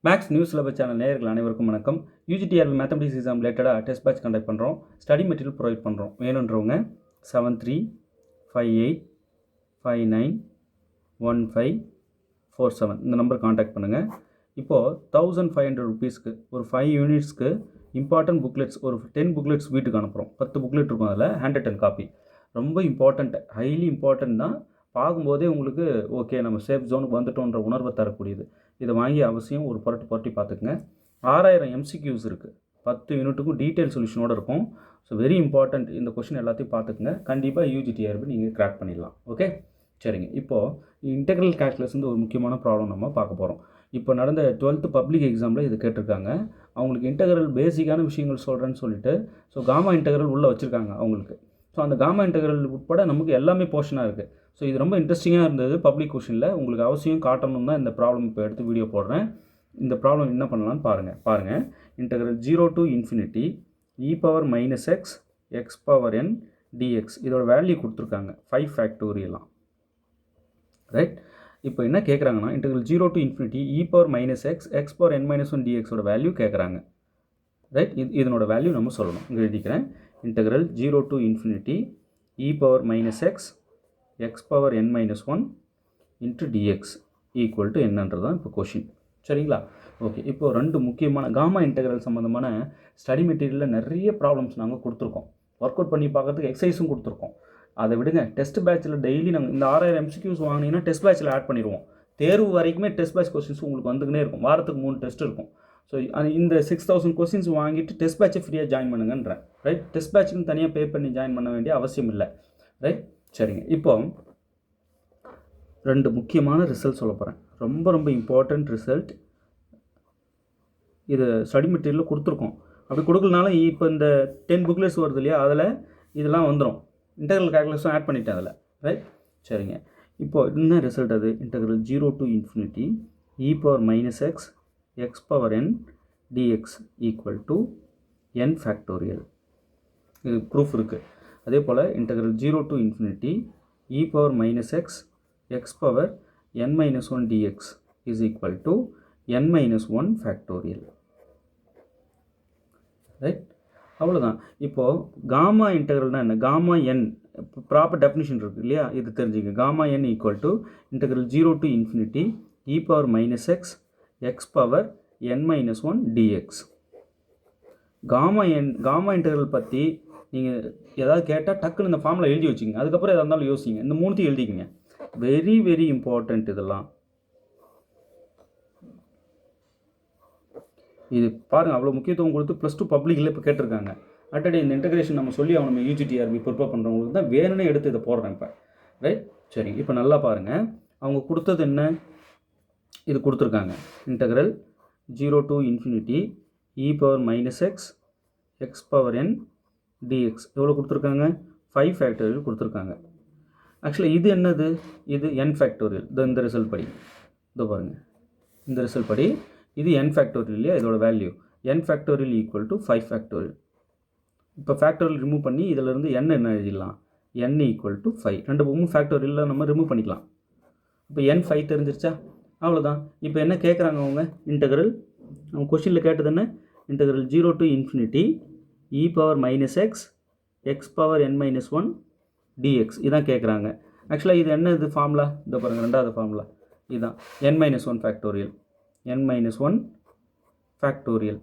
Maths news syllabus channel நேயர்கள் அனைவருக்கும் வணக்கம். யூஜிடிஆர்பி மேத்தமெட்டிக்ஸ் எக்ஸாம் ரிலேட்டடாக டெஸ்ட் பேட்ச் கண்டக்ட் பண்ணுறோம். ஸ்டடி மெட்டீரியல் ப்ரொவைட் பண்ணுறோம். வேணுன்றவங்க 7358591547 இந்த நம்பர் காண்டாக்ட் பண்ணுங்கள். இப்போது 1500 ருபீஸ்க்கு ஒரு 5 யூனிட்ஸ்க்கு இம்பார்ட்டன்ட் புக்லெட்ஸ் ஒரு 10 புக்லெட்ஸ் வீட்டுக்கு அனுப்புகிறோம். 10 புக்லெட் இருக்கும், அதில் ஹேண்ட் ரிட்டன் காப்பி. ரொம்ப இம்பார்ட்டண்ட், ஹைலி இம்பார்ட்டன்ட் தான். பார்க்கும்போதே உங்களுக்கு ஓகே நம்ம சேஃப் ஜோனுக்கு வந்துட்டோன்ற உணர்வை தரக்கூடியது. இதை வாங்கி அவசியம் ஒரு புரட்டி பார்த்துக்குங்க. 6000 MCQs இருக்குது. 10 யூனிட்டுக்கும் டீட்டெயில் சொல்யூஷனோடு இருக்கும். So very important. இந்த கொஷின் எல்லாத்தையும் பார்த்துக்குங்க. கண்டிப்பாக யூஜிடிஆர்பி நீங்கள் கிராக் பண்ணிடலாம். ஓகே, சரிங்க. இப்போது இன்டெக்ரல் கேல்குலஸ் வந்து ஒரு முக்கியமான ப்ராப்ளம் நம்ம பார்க்க போகிறோம். இப்போ நடந்த 12th பப்ளிக் எக்ஸாமில் இது கேட்டிருக்காங்க. அவங்களுக்கு இன்டெக்ரல் பேசிக்கான விஷயங்கள் சொல்கிறேன்னு சொல்லிட்டு காமா இன்டெக்ரல் உள்ளே வச்சுருக்காங்க அவங்களுக்கு. ஸோ அந்த காமா இன்டெக்ரல் உட்பட நமக்கு எல்லாமே போர்ஷனாக இருக்குது. ஸோ இது ரொம்ப இன்ட்ரெஸ்டிங்காக இருந்தது. பப்ளிக் கொஷனில் உங்களுக்கு அவசியம் காட்டணும் தான் இந்த ப்ராப்ளம் இப்போ எடுத்து வீடியோ போடுறேன். இந்த ப்ராப்ளம் என்ன பண்ணலான்னு பாருங்கள். Integral 0 to infinity e power minus x x power n dx இதோட வேல்யூ கொடுத்துருக்காங்க 5 ஃபேக்டோரியலாம். ரைட், இப்போ என்ன கேட்குறாங்கன்னா integral 0 to infinity e power minus x x power n minus 1 dx ஓட வேல்யூ கேட்குறாங்க. ரைட், இதனோட வேல்யூ நம்ம சொல்லணும். இங்கே எழுதிக்கிறேன். Integral 0 to infinity e power minus x x power n minus 1 into dx equal to என்னன்றது தான் இப்போ கொஷின். சரிங்களா? ஓகே, இப்போது ரெண்டு முக்கியமான காமா இன்டெக்ரல் சம்மந்தமான ஸ்டடி மெட்டீரியலில் நிறைய ப்ராப்ளம்ஸ் நாங்கள் கொடுத்துருக்கோம். ஒர்க் அவுட் பண்ணி பார்க்குறதுக்கு எக்ஸசைஸும் கொடுத்துருக்கோம். அதை விடுங்க, டெஸ்ட் பேட்சில் டெய்லி நாங்கள் இந்த 6000 MCQs வாங்கினீங்கன்னா டெஸ்ட் பேட்சில் ஆட் பண்ணிடுவோம். தேர்வு வரைக்குமே டெஸ்ட் பேட்ச் கொஸ்டின்ஸ் உங்களுக்கு வந்துக்கினே இருக்கும். வாரத்துக்கு 3 டெஸ்ட் இருக்கும். ஸோ இந்த 6000 கொஸ்டின்ஸ் வாங்கிட்டு டெஸ்ட் பேட்சை ஃப்ரீயாக ஜாயின் பண்ணுங்கன்றேன். ரைட், டெஸ்ட் பேட்சுக்கு தனியாக பே பண்ணி ஜாயின் பண்ண வேண்டிய அவசியம் இல்லை. ரைட், சரிங்க. இப்போ ரெண்டு முக்கியமான ரிசல்ட் சொல்ல போகிறேன். ரொம்ப இம்பார்ட்டண்ட் ரிசல்ட். இது ஸ்டடி மெட்டீரியலில் கொடுத்துருக்கோம். அப்படி கொடுக்கலனாலும் இப்போ இந்த 10 புக்லெட்ஸ் வருது இல்லையா, அதில் இதெல்லாம் வந்துடும். இன்டெக்ரல் கேல்குலஸும் ஆட் பண்ணிட்டேன் அதில். ரைட், சரிங்க. இப்போது என்ன ரிசல்ட் அது? Integral 0 to infinity e power minus x x power n dx equal to n factorial. இது ப்ரூஃப் இருக்குது. அதே போல் integral 0 to infinity e power minus x x power n minus 1 dx is equal to n minus 1 factorial. Right, அவ்வளோதான். இப்போது gamma இன்டெக்ரல்னால் என்ன? Gamma n proper definition இருக்குது இல்லையா, இது தெரிஞ்சுங்க. Gamma n equal to integral 0 to infinity e power minus x x power n minus 1 dx. Gamma integral பற்றி நீங்கள் ஏதாவது கேட்டால் டக்குன்னு இந்த ஃபார்மில் எழுதி வச்சுங்க. அதுக்கப்புறம் எதாக இருந்தாலும் யோசிங்க. இந்த மூணுத்தையும் எழுதிக்கிங்க. Very important. இதெல்லாம் இது பாருங்கள், அவ்வளோ முக்கியத்துவம் கொடுத்து +2 பப்ளிக்கில் இப்போ கேட்டிருக்காங்க. அட்டடி இந்த இன்டெகிரேஷன் நம்ம சொல்லி அவங்க யூஜிடிஆர்பி ப்ரிப்பேர் பண்ணுறவங்களுக்கு தான் வேணும்னே எடுத்து இதை போடுறேன் இப்போ. ரைட், சரி. இப்போ நல்லா பாருங்கள், அவங்க கொடுத்தது என்ன? இது கொடுத்துருக்காங்க. Integral 0 to infinity e power minus x x power n dx எவ்வளோ கொடுத்துருக்காங்க? 5 ஃபேக்டோரியல் கொடுத்துருக்காங்க. ஆக்சுவலி இது என்னது? இது n ஃபேக்டோரியல். இந்த ரிசல்ட் படி இதோ பாருங்கள், இந்த ரிசல்ட் படி இது n ஃபேக்டோரியல் இல்லையா, இதோட value n factorial equal to 5 factorial. இப்போ ஃபேக்டோரியல் ரிமூவ் பண்ணி இதிலிருந்து n என்ன எழுதிடலாம்? n equal to 5. ரெண்டு பக்கமும் ஃபேக்டோரியலில் நம்ம ரிமூவ் பண்ணிக்கலாம். இப்போ n 5 தெரிஞ்சிருச்சா? அவ்வளோதான். இப்போ என்ன கேட்குறாங்க அவங்க? இன்டெக்ரல் அவங்க கொஷினில் கேட்டது என்ன? Integral 0 to infinity e power minus x x power n minus 1 dx இதான் கேட்குறாங்க. ஆக்சுவலாக இது என்ன? இது ஃபார்முலா இந்த பாருங்கள், ரெண்டாவது ஃபார்முலா இதுதான் n minus 1 factorial. n minus 1 factorial.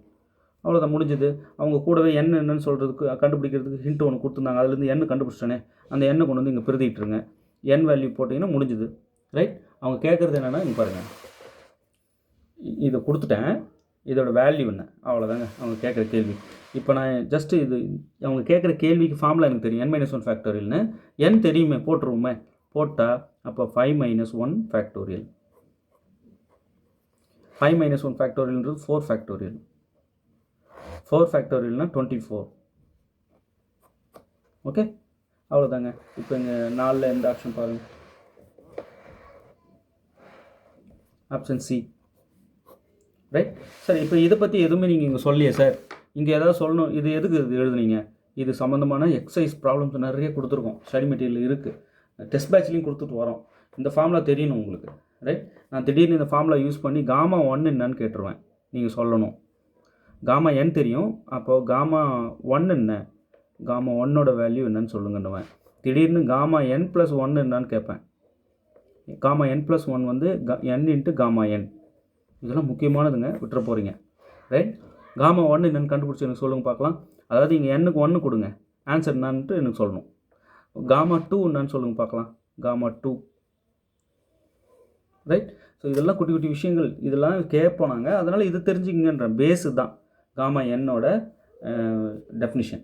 அவ்வளோதான், முடிஞ்சது. அவங்க கூடவே n என்னன்னு சொல்கிறதுக்கு கண்டுபிடிக்கிறதுக்கு ஹிண்ட் ஒன்று கொடுத்துருந்தாங்க. அதுலேருந்து n கண்டுபிடிச்சிட்டேனே, அந்த n கொண்டு வந்து இங்கே பிரதிட்டுருங்க. n வேல்யூ போட்டிங்கன்னா முடிஞ்சுது. ரைட், அவங்க கேட்குறது என்னென்னா இங்கே பாருங்கள், இதை கொடுத்துட்டேன், இதோட வேல்யூ என்ன? அவ்வளோதாங்க அவங்க கேட்குற கேள்வி. இப்போ நான் ஜஸ்ட்டு இது அவங்க கேட்குற கேள்விக்கு ஃபார்முலா எனக்கு தெரியும். n minus 1 ஃபேக்டோரியல்னு n தெரியுமே, போட்டுருவோமே. போட்டால் அப்போ 5 minus 1 factorial. 5 minus 1 ஃபேக்டோரியல்ன்றது 4 factorial. 4 ஃபேக்டோரியல்னால் 24. Okay, அவ்வளோதாங்க. இப்போ இங்கே 4ல் எந்த ஆப்ஷன் பாருங்கள்? Option C. ரைட், சரி. இப்போ இதை பற்றி எதுவுமே நீங்கள் இங்கே சொல்லியே சார், இங்கே ஏதாவது சொல்லணும். இது எதுக்கு இது எழுதுனீங்க? இது சம்மந்தமான எக்ஸசைஸ் ப்ராப்ளம்ஸ் நிறைய கொடுத்துருக்கோம். ஸ்டடி மெட்டீரியல் இருக்குது, டெஸ்ட் பேட்ச்லேயும் கொடுத்துட்டு வரோம். இந்த ஃபார்முலா தெரியணும் உங்களுக்கு. ரைட். நான் திடீர்னு இந்த ஃபார்முலா யூஸ் பண்ணி காமா 1 என்னன்னு கேட்டுருவேன், நீங்கள் சொல்லணும். காமா n தெரியும், அப்போது காமா 1 என்ன, காமா 1ஓட வேல்யூ என்னன்னு சொல்லுங்கன்னுவேன். திடீர்னு காமா n+1 என்னன்னு கேட்பேன். காமா n+1 வந்து n இன்ட்டு காமா n. இதெல்லாம் முக்கியமானதுங்க, விட்டுற போகிறீங்க. ரைட். காமா 1 என்னென்னு கண்டுபிடிச்சி எனக்கு சொல்லுங்கள் பார்க்கலாம். அதாவது இங்கே n-க்கு 1 கொடுங்க, ஆன்சர் என்னான்ட்டு எனக்கு சொல்லணும். காமா 2 என்னன்னு சொல்லுங்கள் பார்க்கலாம். காமா 2. ரைட். ஸோ இதெல்லாம் குட்டி குட்டி விஷயங்கள், இதெல்லாம் கேட்போம் நாங்கள். அதனால் இது தெரிஞ்சுக்கிங்கன்ற பேஸு தான் காமா என்னோட டெஃபினிஷன்.